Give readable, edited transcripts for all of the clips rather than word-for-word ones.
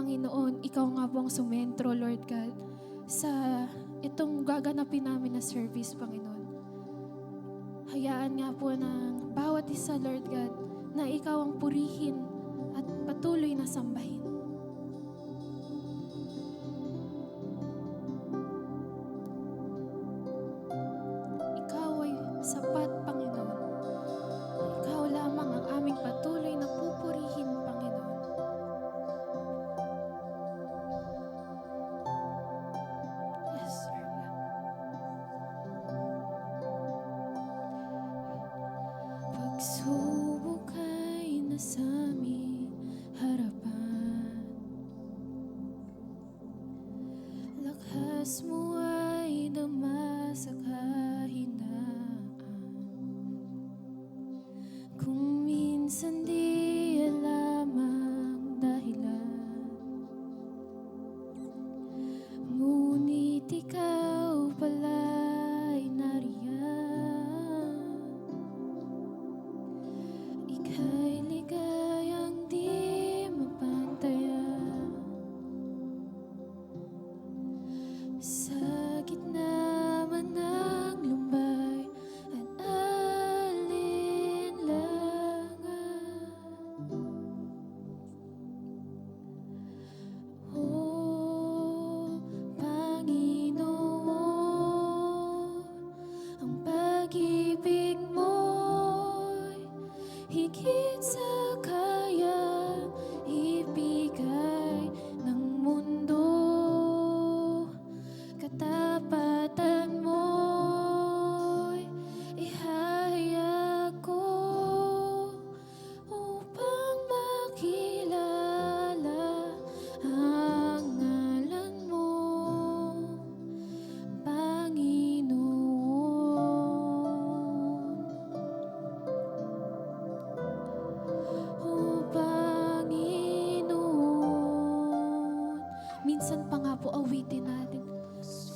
Panginoon, Ikaw nga po ang sumentro, Lord God, sa itong gaganapin namin na service, Panginoon. Hayaan nga po ng bawat isa, Lord God, na Ikaw ang purihin at patuloy na sambahin. Ikaw ay sapat, Panginoon. Ikaw lamang ang aming patuloy na pupurihin, Panginoon. Yes, Sir. Pagsubok ay nasa aming harapan, lakas mo ay dama sa kahinaan. Kung minsan di alam ang dahilan, ngunit ikaw pala'y nariyan. Ika'y ligayang di mapantayan, sa gitna man ng lumbay at alinlangan. O Panginoon, ang pag-ibig mo'y higit sa kayang ibigay ng mundo. Katapatan mo'y ihahayag ko upang makilala ang ngalan mo, Panginoon. O Panginoon, minsan pa nga po awitin natin.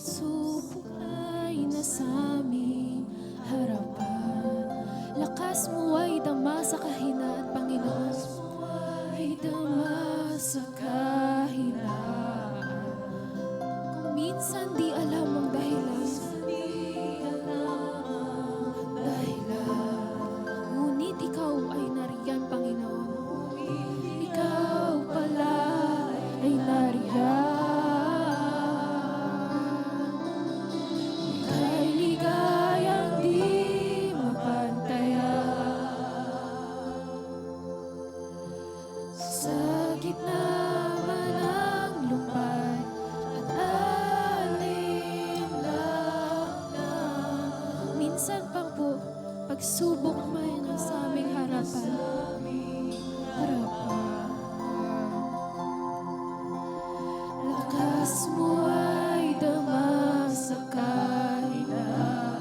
Subok ay nasa aming harapan, lakas mo ay dama sa kahinaan, Panginoon. Ay dama sa kahinaan. Kung minsan di alam ang dahilan, ngunit ikaw ay nariyan, Panginoon. Ikaw pala ay nariyan. Ika'y ligayang di mapantayan, sa gitna man ng lumbay at alinlangan. Minsan pa po, pagsubok may nasa aming harapan. Lakas mo ay dama sa kahinaan.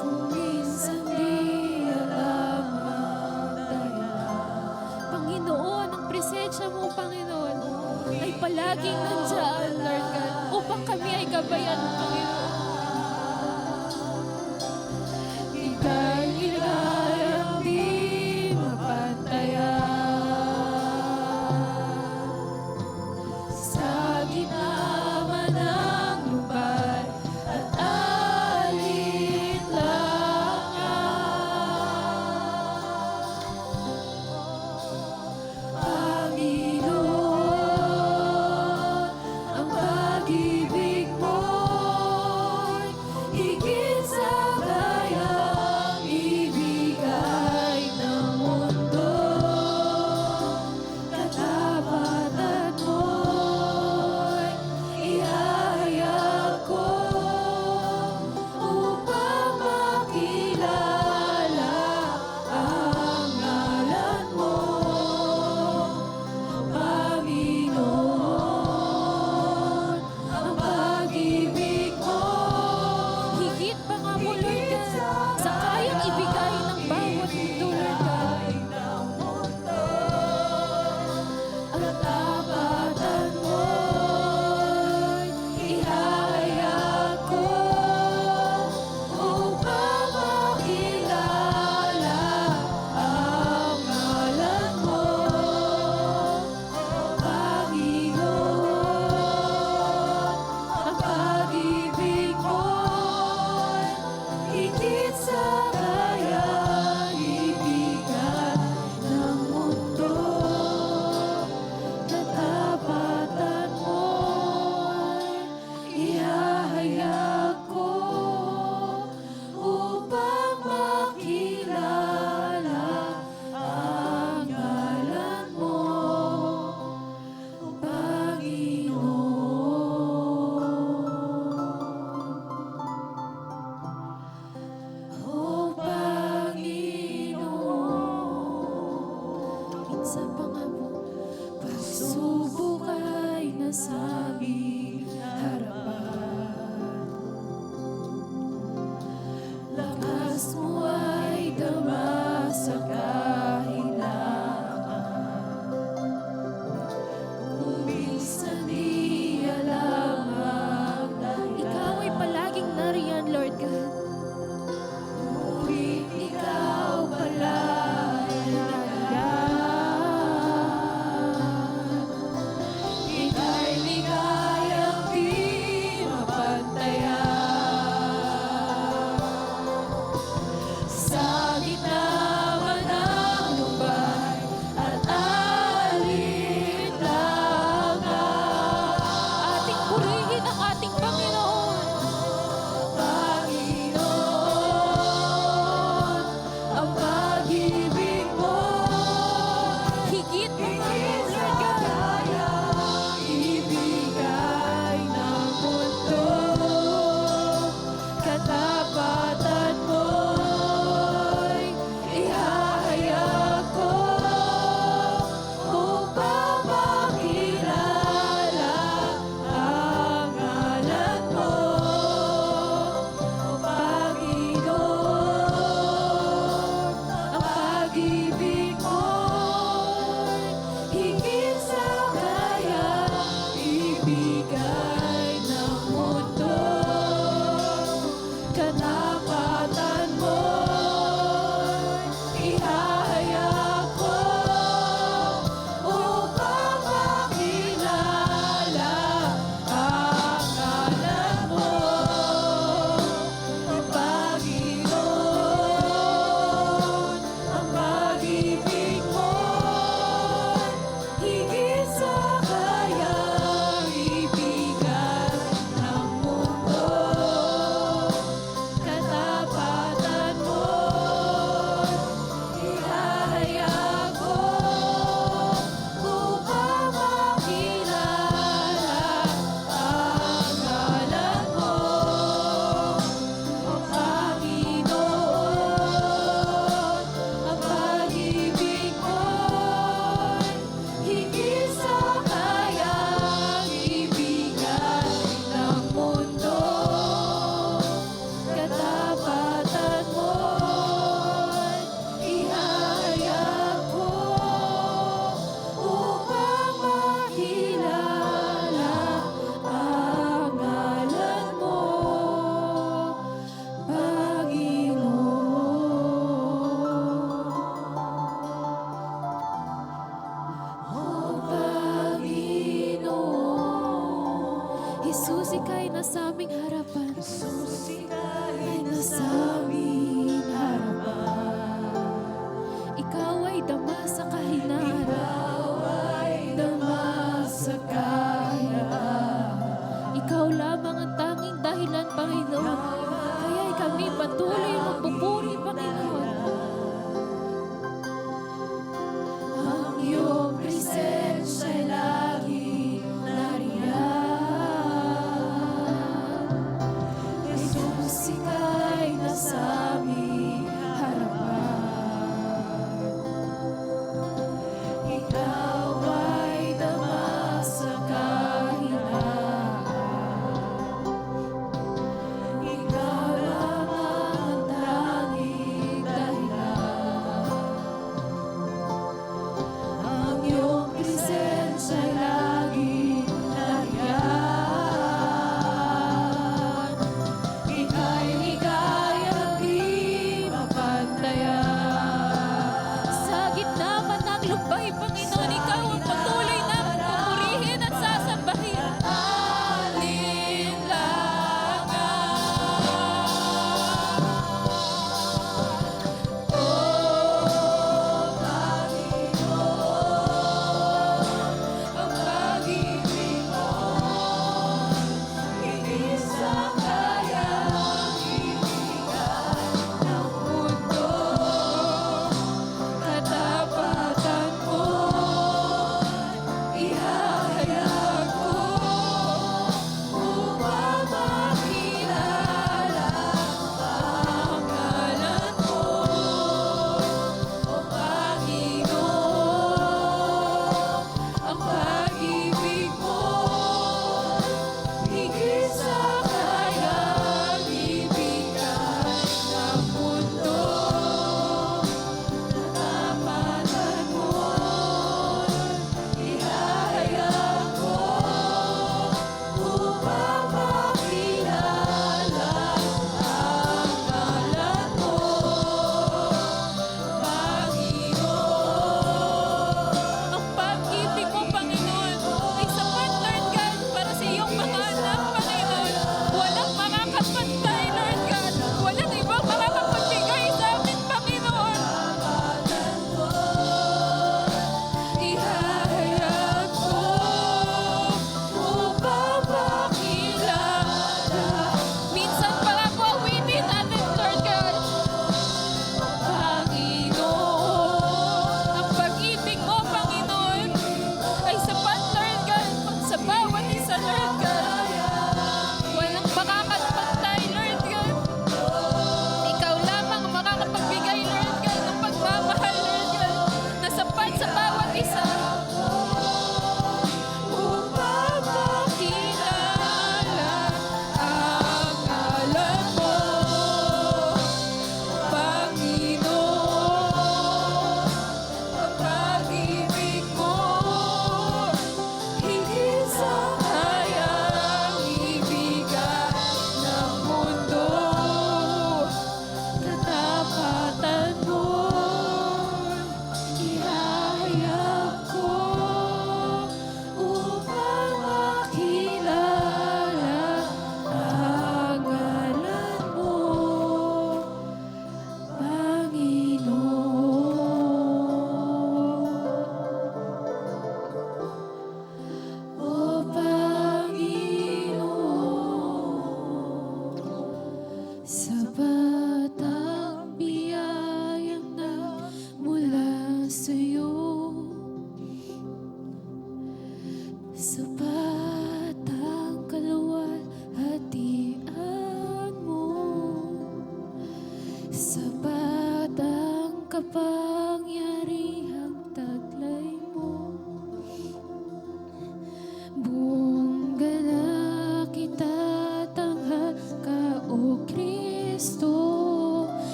Kung minsan di alam ang dahilan, Panginoon, ang presensya mo, Panginoon, ay palaging nandiyan, Lord God, upang kami ay gabayan, Panginoon. Ika'y ligayang di mapantayan, sa gitna man ng lumbay at alinlangan. Panginoon, ang pag-ibig mo Isa pa nga po. Pagsubok ay nasa aming harapan. Lakas mo ay dama sa kahinaan. Kung minsan di alam ikaw ay palaging nariyan, Lord God. Ngunit ikaw pala ay nariyan. Ika'y ligayang di mapantayan. Sa gitna man ng lumbay at alinlangan, ating purihin ang ating Panginoon. Panginoon, ang pag-ibig mo higit higit sa kayang ibigay ng mundo. Katapatan mo'y ihahayag ko upang makilala ang ngalan mo, Panginoon. Ang pag-ibig mo'y higit sa kayang ibigay ng mundo. Katapatan mo'y ihahayag ko upang makilala ang ngalan mo, Panginoon. Ang pag-ibig mo'y higit sa kayang ibigay ng mundo. Katapatan mo'y ihahayag ko upang makilala ang ngalan mo, Panginoon. Ang pag-ibig mo'y higit sa kayang ibigay ng mundo. Katapatan mo'y ihahayag ko upang makilala ang ngalan mo, Panginoon. O Panginoon, Jesus, ika'y nasa aming harapan. Jesus, ika'y nasa aming harapan. Ikaw ay dama sa kahinaan. Ikaw ay dama sa kahinaan. Ikaw lamang ang tanging dahilan, Panginoon. Kaya'y kami patuloy magpupuri, Panginoon. Ang iyong presensya'y laging nariyan. Jesus, ika'y nasa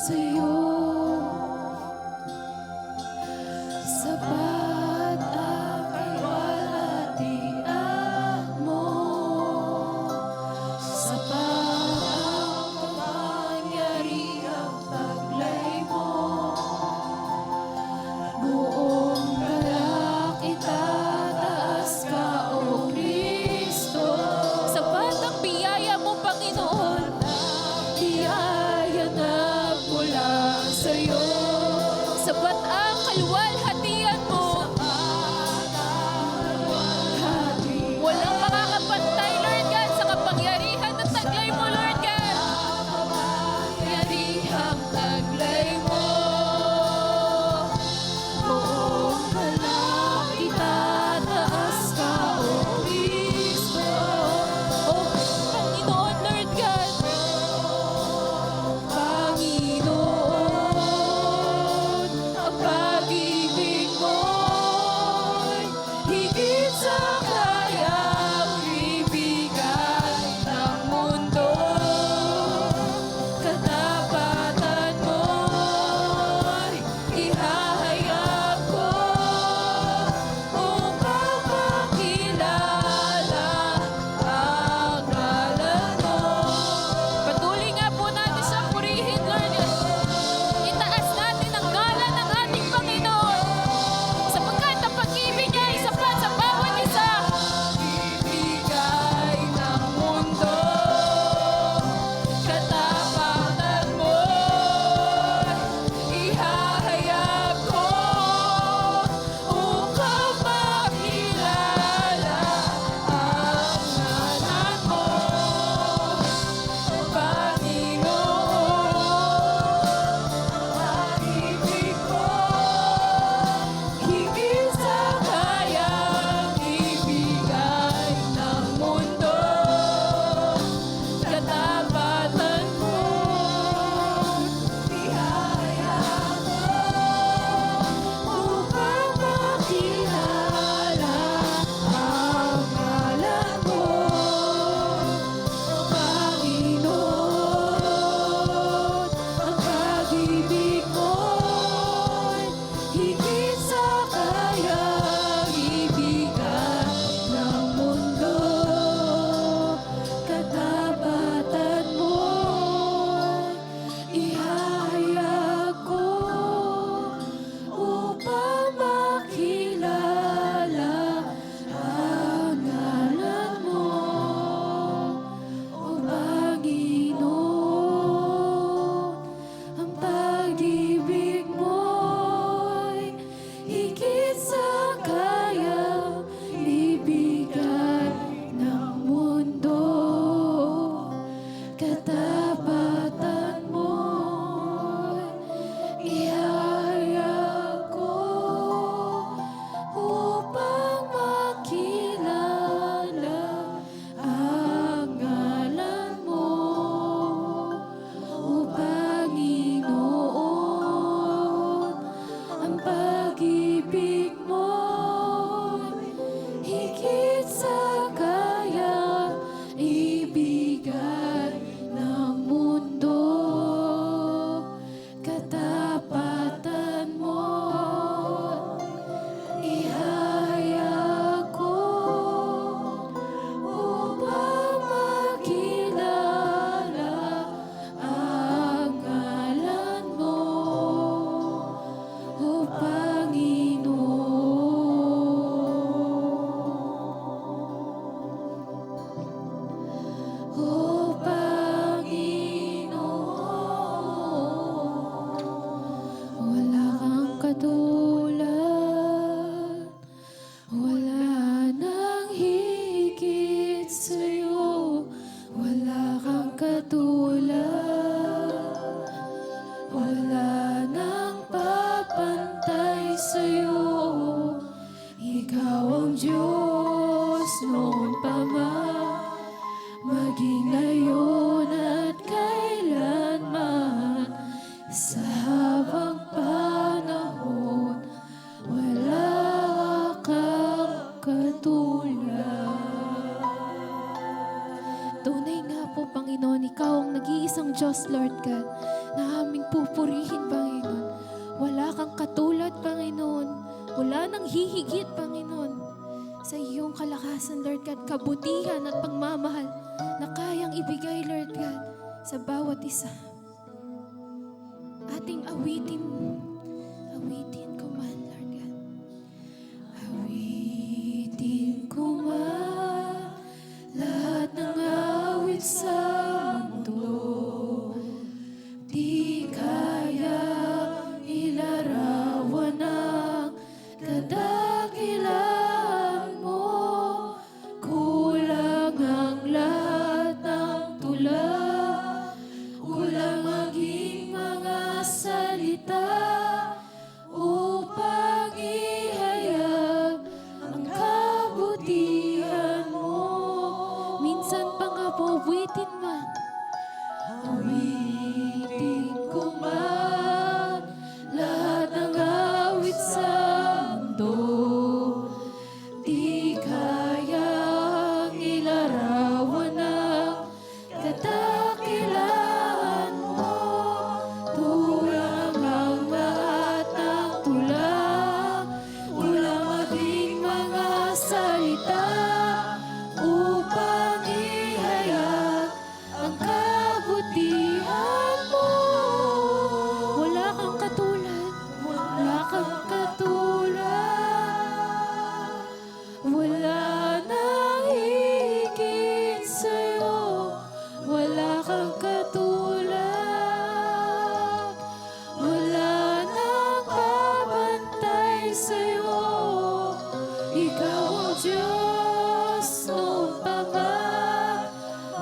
sa'yo. Sapat ang kalwalhatian mo. Sapat ang kapangyarihang taglay mo. Buong galak itataas ka, O Kristo. Sapat ang biyaya mo, Panginoon. Biyaya na mula sa'yo. Sapat ang kaluwalhatian mo. Walang makakapantay, Lord God, sa kapangyarihan ng taglay mo, Lord God. Kapangyarihang taglay mo. Buong galak itataas ka, O Kristo. O Panginoon, Lord God. Panginoon, ang pag-ibig mo'y higit sa kayang ibigay ng mundo. Katapatan mo'y ihahayag ko upang makilala ang ngalan mo. Patuloy nga po natin siyang purihin, Lord. Itaas natin ang ngalan ng ating Panginoon, sapagkat ang pag-ibig niya ay sapat sa bawat isa. Ibigay ng mundo, katapatan mo'y ihahayag ko upang makilala ang ngalan mo. Panginoon, pag-ibig mo, higit sa kayang ibigay ng mundo. Katapatan mo, ihahayag ko upang makilala ang ngalan mo. Panginoon, ang pag-ibig mo'y higit sa kayang ibigay ng mundo. Katapatan mo'y ihahayag ko upang makilala ang ngalan mo. O Panginoon, ang pag-ibig mo'y higit sa kayang ibigay ng mundo. Katapatan mo'y ihahayag ko upang makilala ang ngalan mo. O Panginoon, ang pag-ibig mo'y higit sa kayang ibigay ng mundo. Katapatan mo'y ihahayag ko upang makilala ang ngalan mo. O Panginoon. O Panginoon, wala kang katulad, wala nang higit sa'yo. Wala kang katulad, wala nang papantay sa'yo. Ikaw ang Diyos noon pa man, maging ngayon at kailanman. Sa habang panahon, wala kang katulad. Tunay nga po, Panginoon, Ikaw ang nag-iisang Diyos, Lord God, na aming pupurihin, Panginoon. Wala kang katulad, Panginoon. Wala nang hihigit, Panginoon, sa iyong kalakasan, Lord God, kabutihan at pagmamahal na kayang ibigay, Lord God, sa bawat isa. Ating awitin ko man, Lord God. Awitin ko man lahat ng awit sa mundo. Di kaya ilarawan ang kadakilaan mo. Kulang ang lahat ng tula, kulang maging mga salita upang ihayag ang kabutihan mo. Minsan pa nga po, awitin man. Awitin ko man lahat ng awit sa mundo. Di kayang ilarawan ang kadakilaan mo. Tulang ang lahat ng tula, kulang maging mga salita upang ihayag ang kabutihan mo. Wala kang katulad, wala kang katulad. Wala nang higit sa'yo, wala kang katulad. Wala nang kabantay sa'yo. Ikaw ang Diyos noon pa man,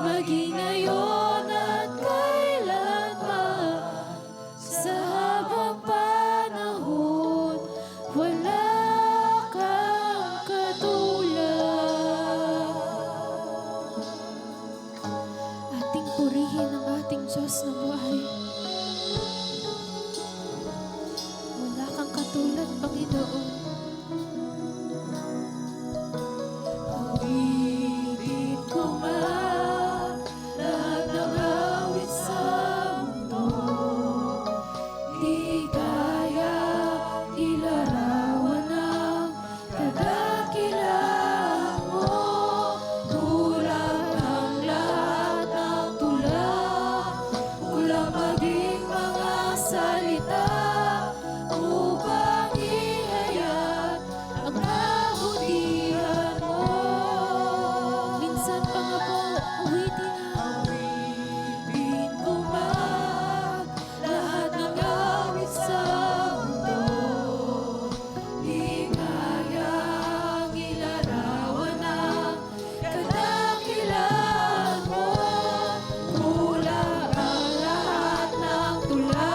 maging ngayon at kailanman. Sa habang panahon, wala kang katulad. Ating purihin ang ating Diyos na buhay. Wala kang katulad, Panginoon. Awitin ko man lahat ng awit sa mundo. Di kaya ilarawan ang kadakilaan mo. Kulang ang lahat ng tula, kulang maging mga salita upang ihayag ang kabutihan mo. Minsan pa nga po, awitin ko man lahat ng awit sa mundo. Di kayang ilarawan ang kadakilaan mo. Kulang ang lahat ng tula,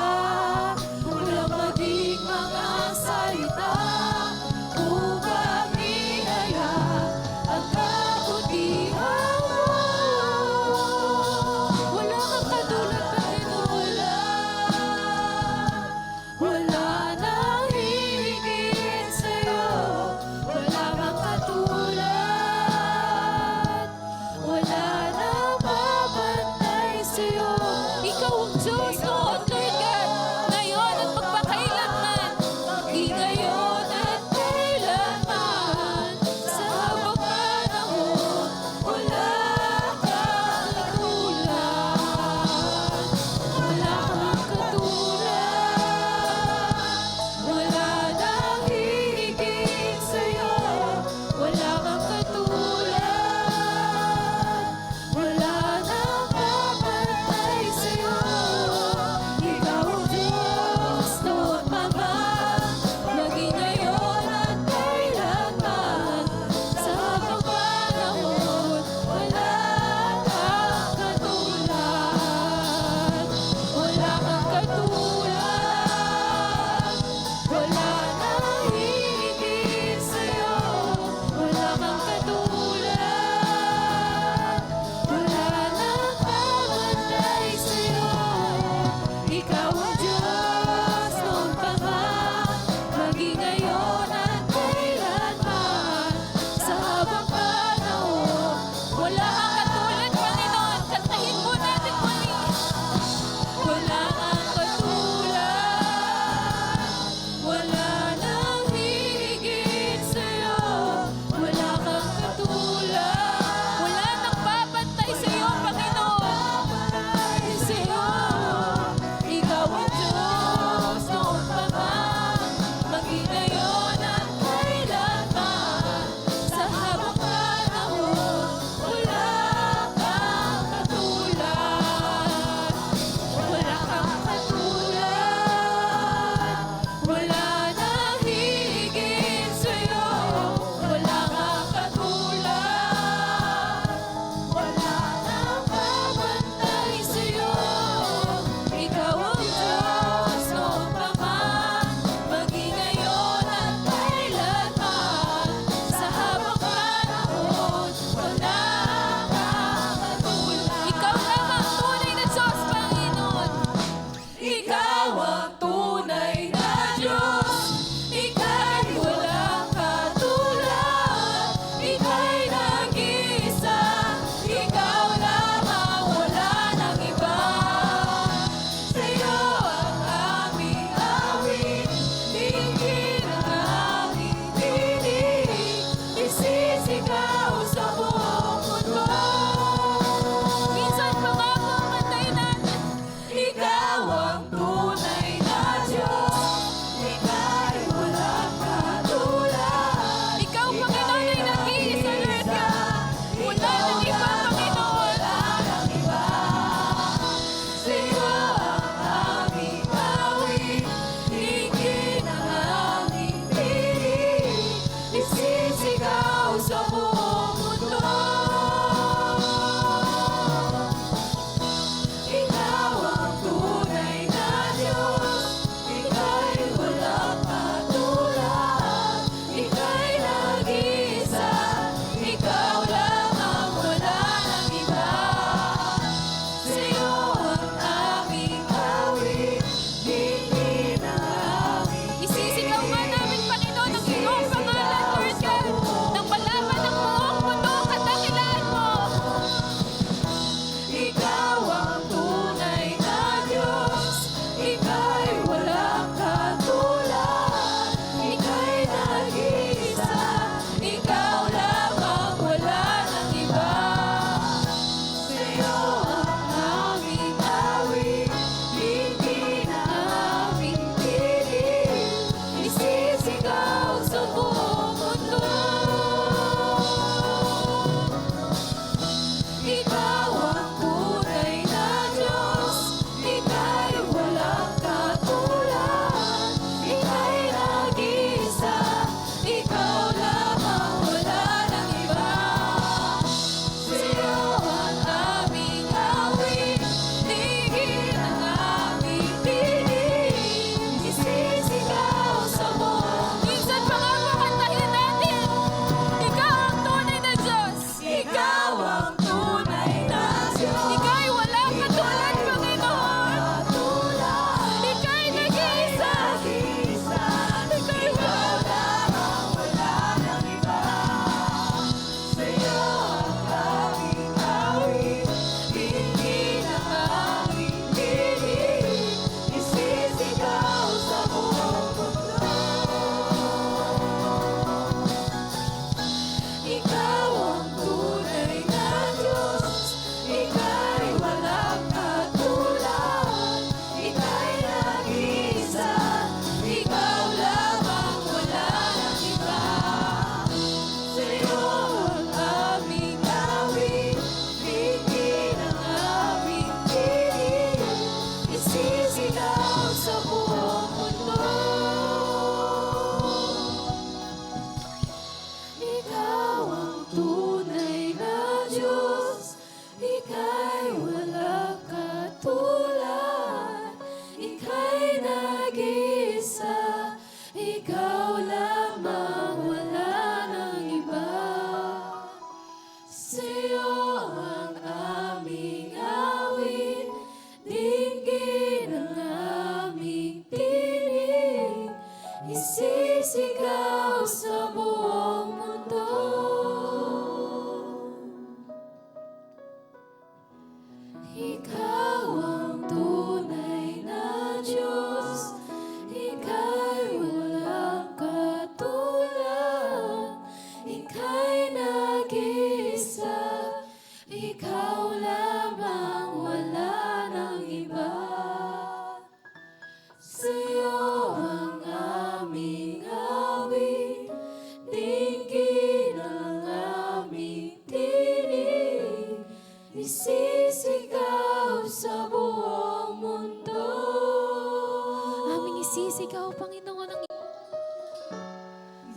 Isisigaw, Panginoon, ang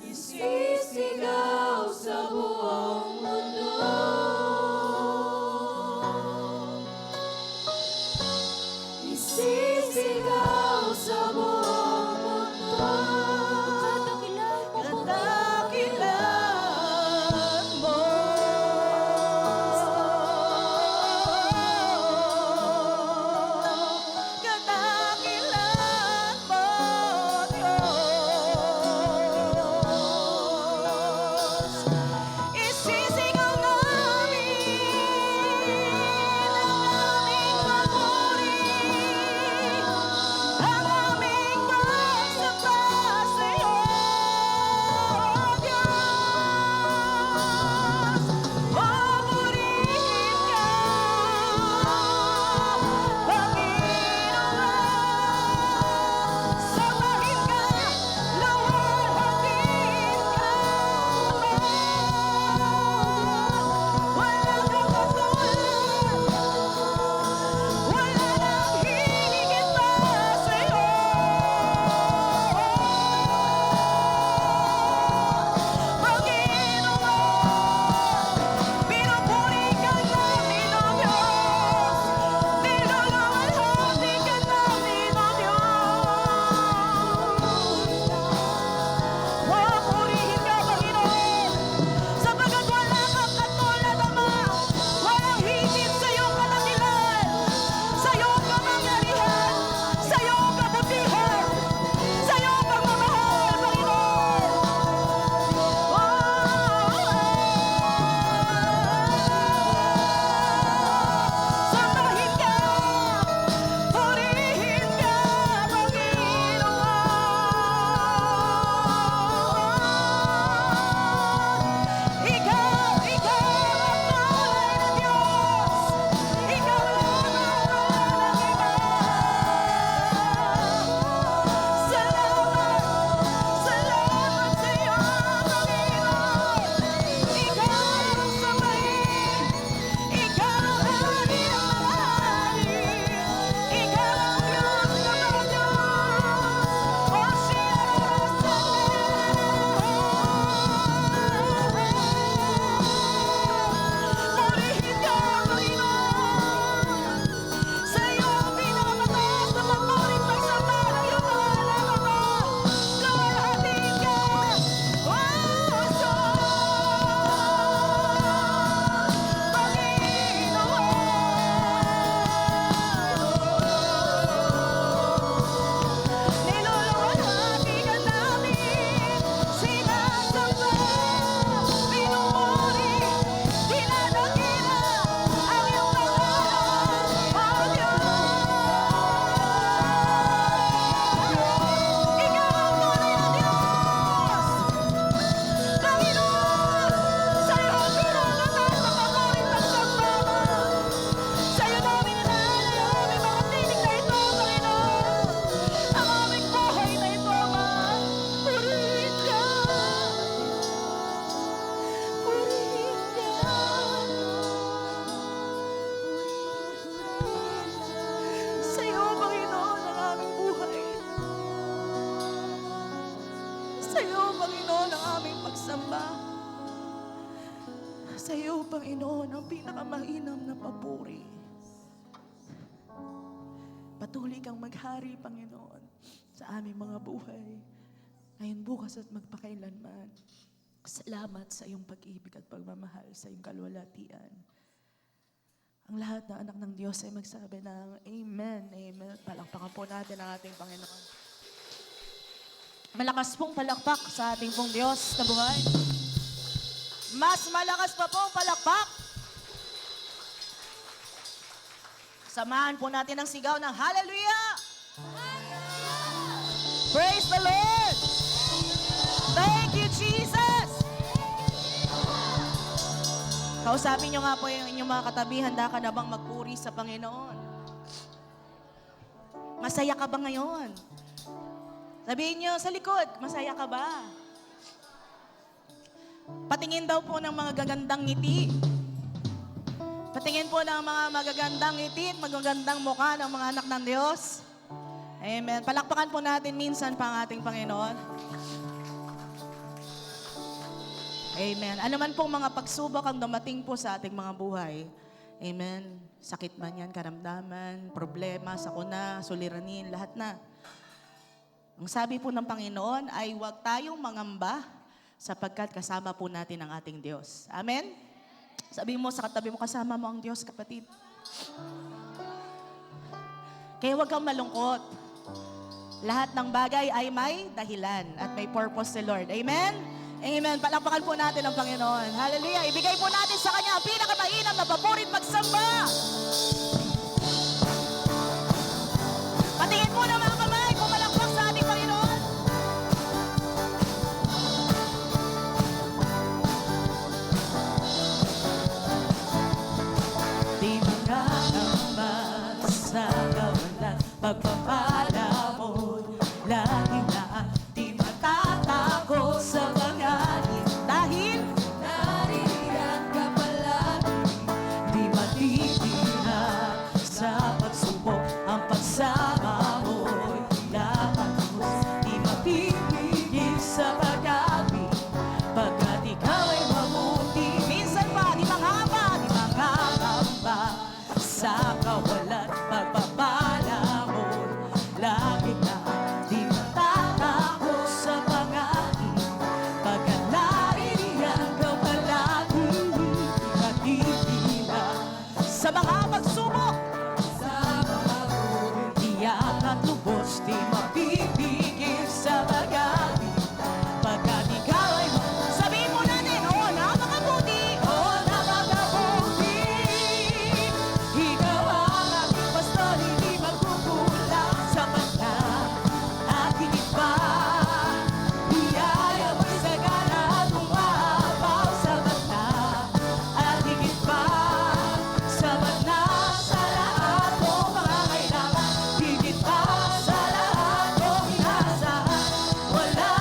Isisigaw sa buong mundo. Isisigaw sa buong mundo. Kadakilan mo. Kadakilan mo, Diyos. Isisigaw namin ang aming papuri, ang aming pagsamba sa iyo, Diyos. Papurihin ka, Panginoon. Sambahin ka, luwalhatin ka, wala kang katulad, wala nang hihigit pa sa'yo. Panginoon, pinupuri ka namin, O Diyos. Niluluwalhati ka namin, O Diyos. Papurihin ka, Panginoon, sapagkat wala kang katulad, Ama. Walang higit sa iyong kadakilan, sa iyong kapangyarihan, sa iyong kabutihan, sa iyong pagmamahal, Panginoon. Sambahin ka, purihin ka, Panginoon. Ikaw ang tunay na Diyos. Ikaw lamang walang iba. Salamat, salamat sa iyo, Panginoon. Ikaw ang sambahin, ikaw ang hari ng mga hari. Ikaw ang Diyos na mga Diyos. O siya purihin ka, Panginoon. Sa iyo ang pinakamataas na pagpuring pagsamba ng iyong pangalan, Ama. Luwalhatin ka, O Diyos, Panginoon. Niluluwalhati ka namin, sinasamba, pinupuri, dinadakila ang iyong pangalan, O Diyos. Ikaw ang tunay na Diyos. Panginoon, sa iyo ang pinakamataas na papuring pagsamba, Ama. Sa iyo namin inaalay ang aming mga tinig na ito, Panginoon. Ang aming buhay na ito, Ama. Purihin ka. Purihin ka. Sa iyo, Panginoon, ang aming buhay. Sa iyo, Panginoon, ang aming pagsamba. Sa iyo, Panginoon, ang pinakamainam na papuri. Patuloy kang maghari, Panginoon, sa aming mga buhay. Ngayon, bukas at magpakailanman. Salamat sa iyong pag-ibig at pagmamahal, sa iyong kalwalhatian. Ang lahat ng anak ng Diyos ay magsabi ng Amen, Amen. Palakpakan po natin ang ating Panginoon. Malakas pong palakpak sa ating pong Diyos na buhay. Mas malakas pa pong palakpak. Samahan po natin ang sigaw ng Hallelujah! Praise the Lord! Thank you, Jesus! Kausapin nyo nga po yung inyong mga katabi, handa ka na bang magpuri sa Panginoon? Masaya ka ba ngayon? Sabihin nyo sa likod, masaya ka ba? Patingin daw po ng mga gagandang ngiti. Patingin po ng mga magagandang ngiti at magagandang mukha ng mga anak ng Diyos. Amen. Palakpakan po natin minsan pa ang ating Panginoon. Amen. Ano man pong mga pagsubok ang dumating po sa ating mga buhay. Amen. Sakit man yan, karamdaman, problema, sakuna, suliranin, lahat na. Ang sabi po ng Panginoon ay huwag tayong mangamba sapagkat kasama po natin ang ating Diyos. Amen? Sabi mo sa katabi mo, kasama mo ang Diyos, kapatid. Kaya huwag kang malungkot. Lahat ng bagay ay may dahilan at may purpose si Lord. Amen? Amen. Palakpakan po natin ang Panginoon. Hallelujah. Ibigay po natin sa Kanya ang pinakamainam na paborit pagsamba. Patingin po ng mga kamay, pumalakpak sa ating Panginoon. Di makakamba sa kawalan, pagpapala mo, lagi na di matatakot sa panganin. Dahil naririyan ka palagi, di matitira sa pagsubok ang pagsama mo'y lakas. Di mapipigil sa pag-awi, pagkat ikaw ay mabuti. Minsan pa, di mangamba sa kawalan, pagpapala mo, lagi na di matatakot sa panganin, pagkat naririyan ka palagi, matitira sa mga pagsubok, sa mga tiyak at lubos, di mapipigil sa pag-awi, pagkat ikaw ay sabihin mo natin, oh, napakabuti, oh, napakabuti. Ikaw ang aking pastor, hindi magkukulang sa banda at higit pa. Biyaya mo'y sagana at umapaw sa banda at higit pa. Sabat na sa lahat ng pangangailangan, higit pa sa lahat ng inaasahan. Wala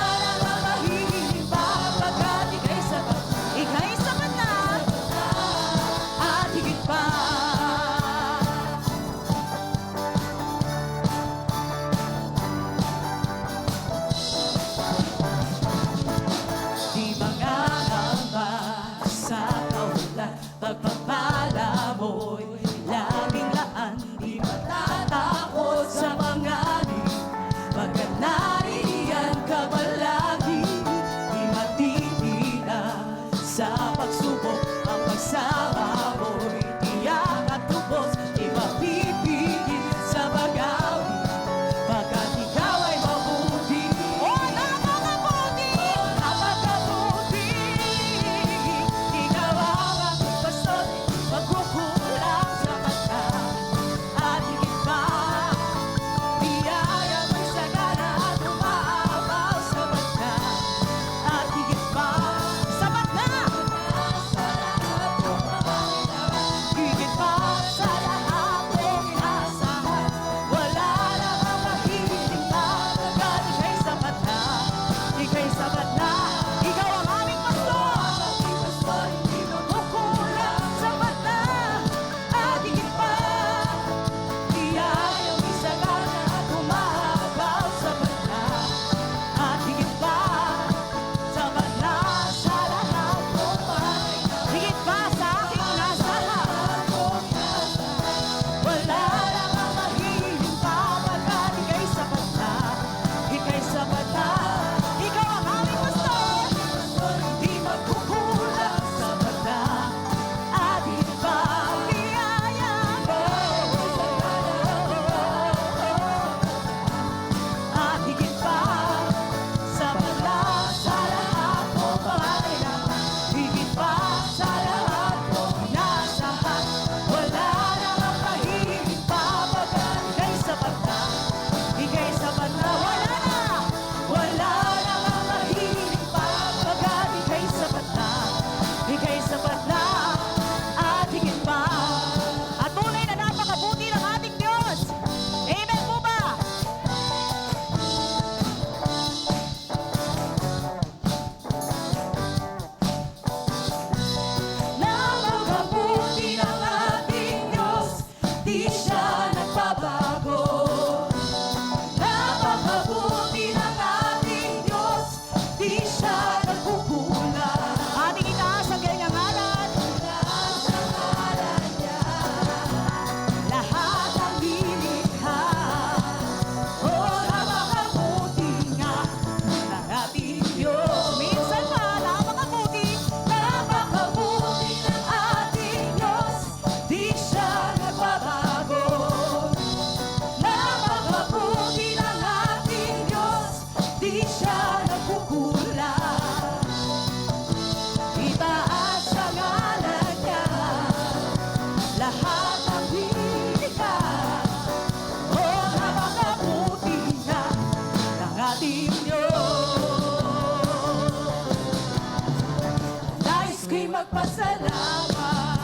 magpasalamat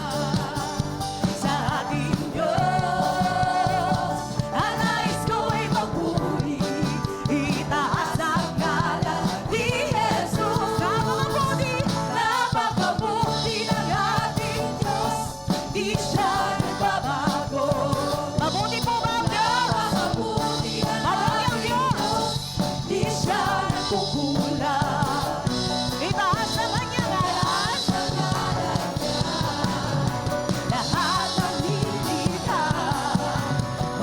sa ating Diyos. Ang nais ko ay magpuri, itaas ang ngalan ni Jesus. Napakabuti ng ating Diyos, di siya nagbabago. Mabuti po ba ang Diyos? Napakabuti ng ating Diyos, di siya nagkukulang. Itaas ang kanyang ngalan, lahat ng nilikha.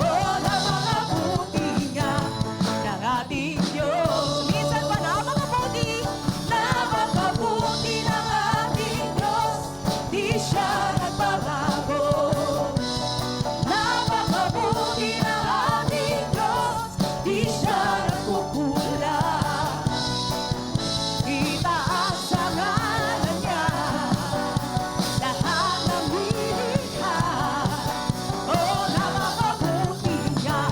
Oh, napakabuti nga ng ating Diyos. Minsan pa napakabuti ng ating Diyos, di siya nagbabago. Napakabuti ng ating Diyos, di siya nagkukulang. Itaas ang ngalan niya, lahat ng nilikha. Oh, napakabuti nga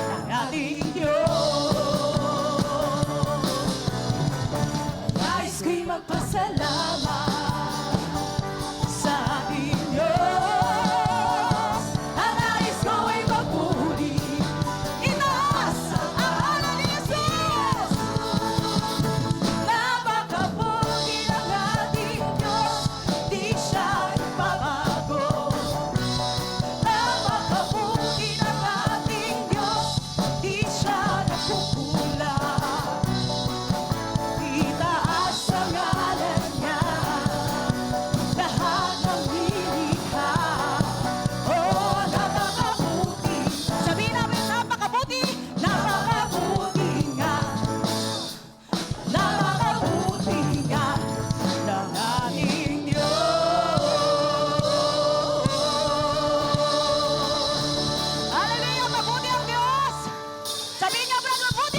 ng ating Diyos. Nais ko'y magpasalamat sa ating Diyos. Ang nais ko ay magpuri, itaas ang ngalan ni Jesus. Napakabuti ng ating Diyos, di siya nagbabago. Napakabuti ng ating Diyos, di siya nagkukulang. Itaas ang ngalan niya, lahat ng nilikha. Oh, napakabuti. Sabihin namin, napakabuti. Napakabuti nga. Napakabuti nga ng ating Diyos. Hallelujah! Mabuti ang Diyos! Sabihin niyo, brother, mabuti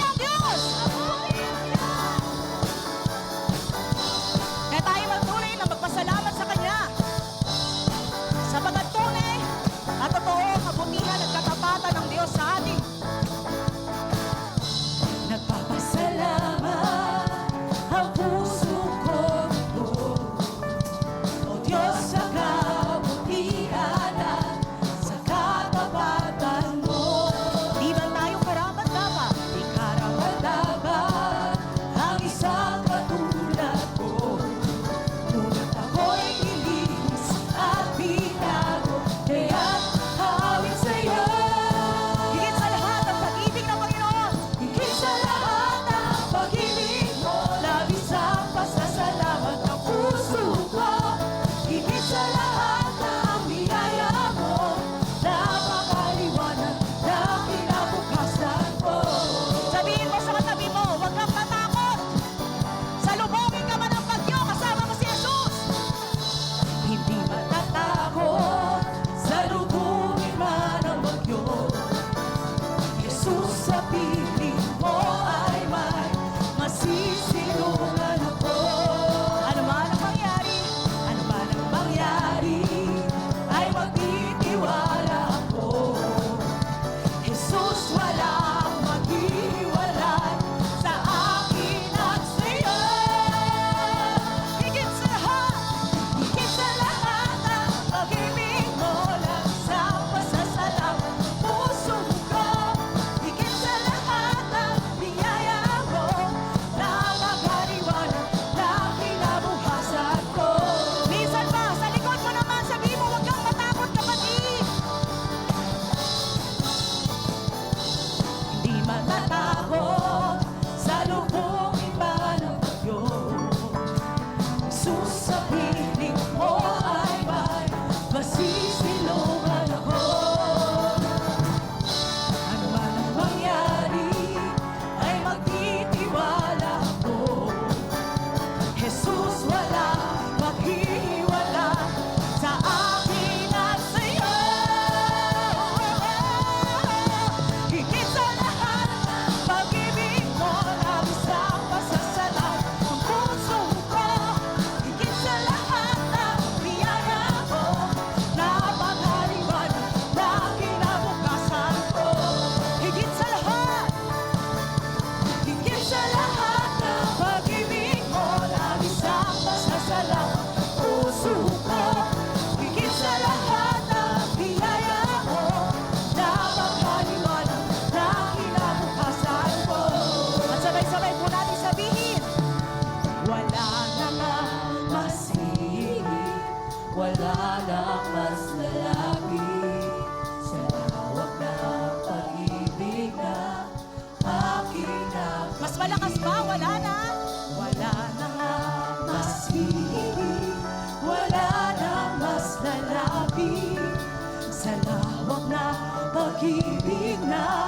Malakas ba? Wala na? Wala na nga mas hihigit, wala na mas lalapit sa lawak na pag-ibig na